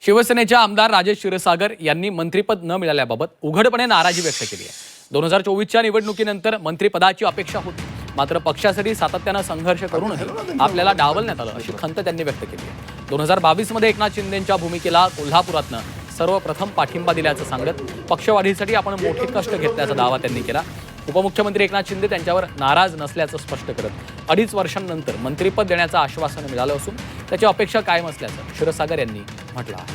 शिवसेनेचे आमदार राजेश क्षीरसागर यांनी मंत्रिपद न मिळाल्याबाबत उघडपणे नाराजी व्यक्त केली आहे. 2024च्या निवडणुकीनंतर मंत्रिपदाची अपेक्षा होती, मात्र पक्षासाठी सातत्यानं संघर्ष करूनही आपल्याला डावलण्यात आलं अशी खंत त्यांनी व्यक्त केली आहे. 2022 मध्ये एकनाथ शिंदेंच्या भूमिकेला कोल्हापुरातनं सर्वप्रथम पाठिंबा दिल्याचं सांगत पक्षवाढीसाठी आपण मोठे कष्ट घेतल्याचा दावा त्यांनी केला. उपमुख्यमंत्री एकनाथ शिंदे त्यांच्यावर नाराज नसल्याचं स्पष्ट करत 2.5 वर्षांनंतर मंत्रिपद देण्याचं आश्वासन मिळालं असून त्याची अपेक्षा कायम असल्याचं क्षीरसागर यांनी म्हटलं आहे.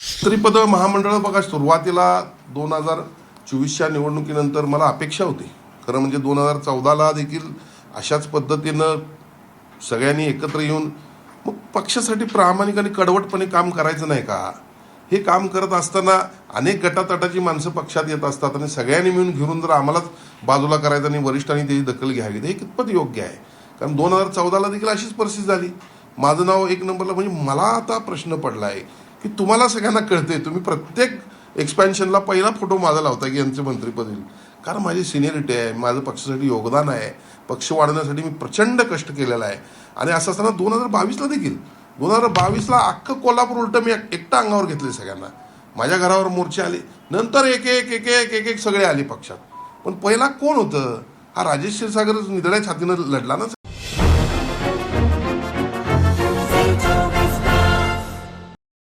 मंत्रिपद महामंडळ बघा, सुरुवातीला 2024च्या निवडणुकीनंतर मला अपेक्षा होती. खरं म्हणजे 2014ला देखील अशाच पद्धतीनं सगळ्यांनी एकत्र येऊन मग पक्षासाठी प्रामाणिक आणि कडवटपणे काम करायचं नाही का? हे काम करत असताना अनेक गटातटाची माणसं पक्षात येत असतात आणि सगळ्यांनी मिळून घेऊन जर आम्हालाच बाजूला करायचं आणि वरिष्ठांनी त्याची दखल घ्यावी, हे कितपत योग्य आहे? कारण 2014ला देखील अशीच परिस्थिती झाली. माझं नाव 1 नंबरला. म्हणजे मला आता प्रश्न पडला आहे की तुम्हाला सगळ्यांना कळते, तुम्ही प्रत्येक एक्सपॅन्शनला पहिला फोटो माझा लावता की यांचे मंत्रिपद होईल. कारण माझी सिनियरिटी आहे, माझं पक्षासाठी योगदान आहे, पक्ष वाढवण्यासाठी मी प्रचंड कष्ट केलेला आहे. आणि असं असताना 2022ला देखील 2022ला अख्खं कोल्हापूर उलटं मी एकटा अंगावर घेतले. सगळ्यांना माझ्या घरावर मोर्चे आले, नंतर एक एक सगळे आले पक्षात. पण पहिला कोण होतं? हा राजेश क्षीरसागर निधड्या छातीनं लढला ना.